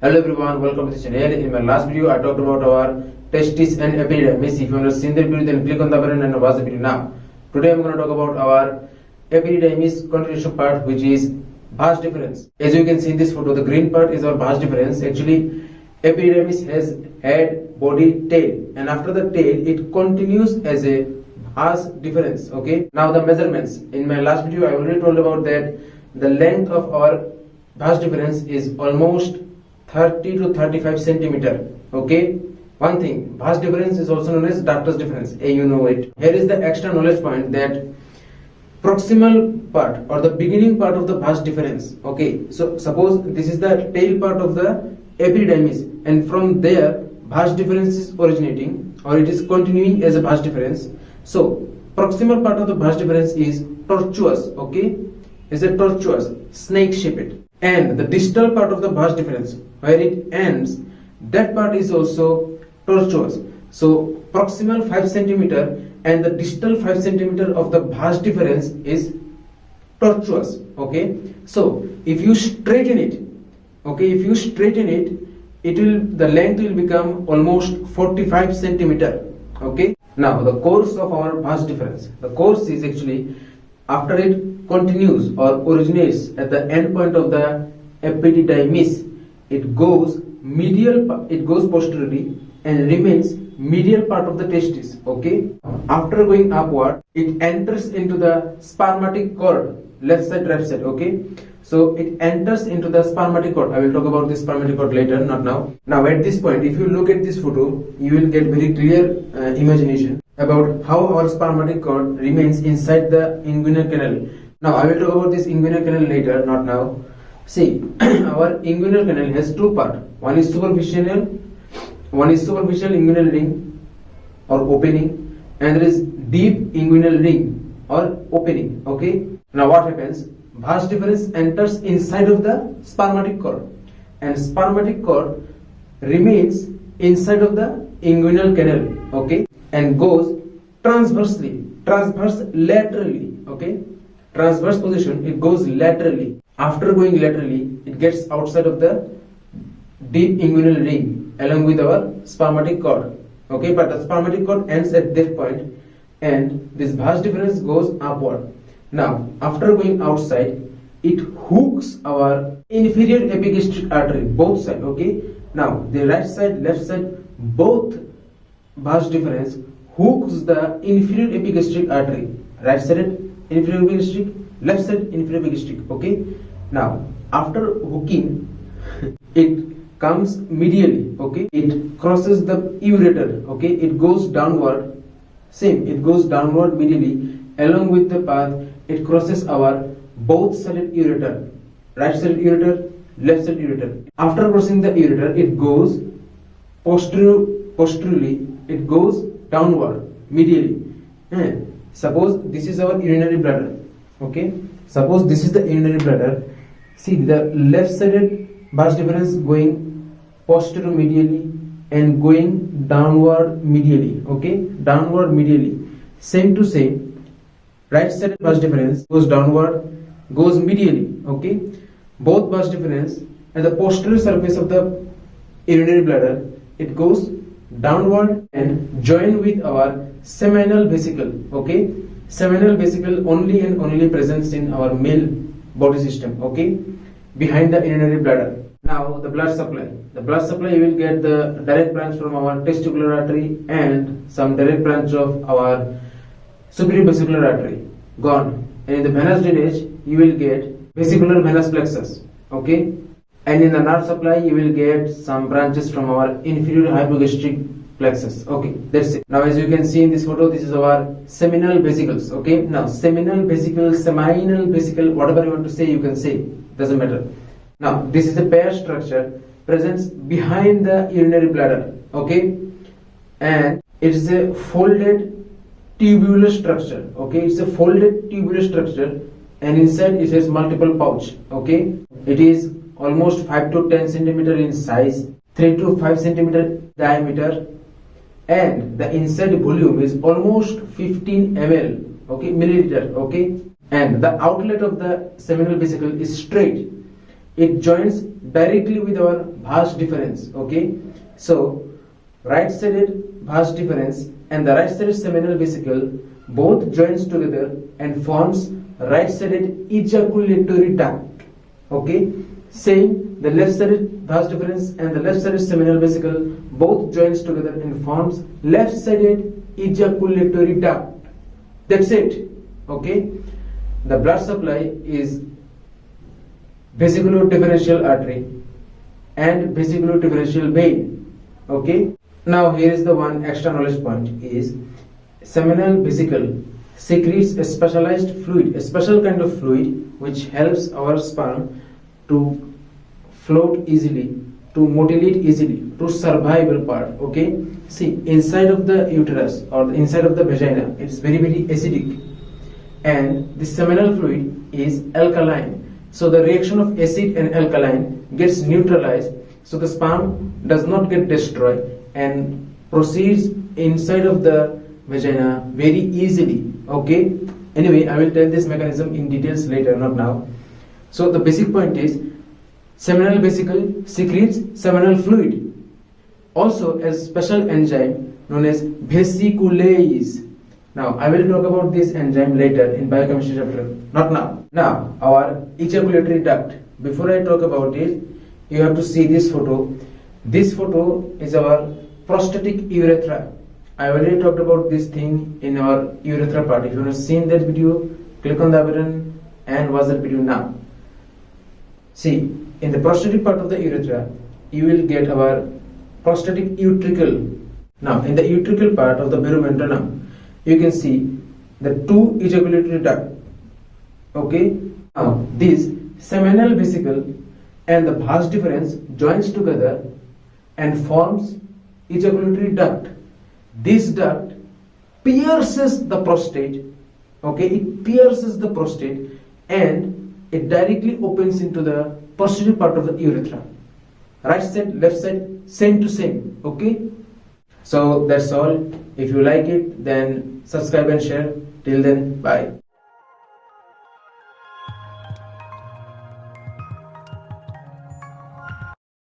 Hello everyone, welcome to the channel. In my last video, I talked about our testis and epididymis. If you want to see the video, then click on the button and watch the video now. Today I'm going to talk about our epididymis continuation part, which is vas deferens. As you can see in this photo, the green part is our vas deferens. Actually, epididymis has head, body, tail, and after the tail, it continues as a vas deferens. Okay. Now the measurements. In my last video, I already told about that the length of our vas deferens is almost 30 to 35 centimeter. Okay. One thing, vas deferens is also known as ductus deferens. You know it. Here is the extra knowledge point that proximal part or the beginning part of the vas deferens. Okay. So suppose this is the tail part of the epididymis, and from there vas deferens is originating or it is continuing as a vas deferens. So proximal part of the vas deferens is tortuous. Okay. Is a tortuous, snake shaped. And the distal part of the vas deferens, where it ends, that part is also tortuous. So proximal 5 centimeter and the distal 5 centimeter of the vas deferens is tortuous. Okay. So if you straighten it, the length will become almost 45 centimeter. Okay. Now the course of our vas deferens, the course is actually after it continues or originates at the end point of the epididymis, it goes posteriorly and remains medial part of the testis. Okay. After going upward, it enters into the spermatic cord, left side, right side. Okay. So it enters into the spermatic cord. I will talk about this spermatic cord later, not now. Now at this point, if you look at this photo, you will get very clear imagination about how our spermatic cord remains inside the inguinal canal. Now I will talk about this inguinal canal later, not now. See, our inguinal canal has two parts. One is superficial inguinal ring or opening, and there is deep inguinal ring or opening. Okay. Now what happens? Vas deferens enters inside of the spermatic cord, and spermatic cord remains inside of the inguinal canal. Okay, and goes transverse laterally. Okay, transverse position, it goes laterally. After going laterally, it gets outside of the deep inguinal ring along with our spermatic cord. Okay, but the spermatic cord ends at that point, and this vas deferens goes upward. Now, after going outside, it hooks our inferior epigastric artery, both sides. Okay. Now, the right side, left side, both vas deferens hooks the inferior epigastric artery. Right side inferior epigastric, left side inferior epigastric. Okay. Now, after hooking, it comes medially. Okay. It crosses the ureter. Okay. It goes downward. It goes downward medially. Along with the path, it crosses our both sided ureter, right sided ureter, left sided ureter. After crossing the ureter, it goes posteriorly, it goes downward medially. And suppose this is our urinary bladder. Okay, suppose this is the urinary bladder. See, the left sided vas deferens going posterior medially and going downward medially. Okay, downward medially. Same to same. Right sided vas deferens goes downward, goes medially. Okay, both vas deferens and the posterior surface of the urinary bladder, it goes downward and join with our seminal vesicle. Okay, seminal vesicle only and only presents in our male body system. Okay, behind the urinary bladder. Now the blood supply. The blood supply, you will get the direct branch from our testicular artery and some direct branch of our superior vesicular artery, gone. And in the venous drainage, you will get vesicular venous plexus. Okay. And in the nerve supply, you will get some branches from our inferior hypogastric plexus. Okay, that's it. Now as you can see in this photo, this is our seminal vesicles. Okay. Now seminal vesicle, seminal vesicle, whatever you want to say, you can say. Doesn't matter. Now this is a pair structure presents behind the urinary bladder. Okay. And it is a folded tubular structure. Okay, it's a folded tubular structure, and inside it has multiple pouch. Okay, it is almost 5 to 10 centimeter in size, 3 to 5 centimeter diameter, and the inside volume is almost 15 ml. Okay, milliliter. Okay, and the outlet of the seminal vesicle is straight, it joins directly with our vas deferens. Okay, so right sided vas deferens and the right sided seminal vesicle both joins together and forms right sided ejaculatory duct. Okay, same, the left sided vas deferens and the left sided seminal vesicle both joins together and forms left sided ejaculatory duct. That's it. Okay, the blood supply is vesicular-deferential artery and vesicular-deferential vein. Okay, now here is the one extra knowledge point is seminal vesicle secretes a specialized fluid, a special kind of fluid which helps our sperm to float easily, to motilate easily, to survival part. Okay, see, inside of the uterus or the inside of the vagina, it's very acidic, and the seminal fluid is alkaline. So the reaction of acid and alkaline gets neutralized, so the sperm does not get destroyed and proceeds inside of the vagina very easily. Okay, anyway, I will tell this mechanism in details later, not now. So the basic point is seminal vesicle secretes seminal fluid, also a special enzyme known as vesiculase. Now I will talk about this enzyme later in biochemistry chapter, not now. Now our ejaculatory duct. Before I talk about it, you have to see this photo. This photo is our prostatic urethra. I already talked about this thing in our urethra part. If you have seen that video, click on the button and watch that video now. See, in the prostatic part of the urethra, you will get our prostatic utricle. Now, in the utricle part of the barometronum, you can see the two ejaculatory duct. Okay. Now, this seminal vesicle and the vas deferens joins together and forms ejaculatory duct. This duct pierces the prostate. Okay, it pierces the prostate and it directly opens into the posterior part of the urethra. Right side, left side, same to same. Okay, so that's all. If you like it, then subscribe and share. Till then, bye.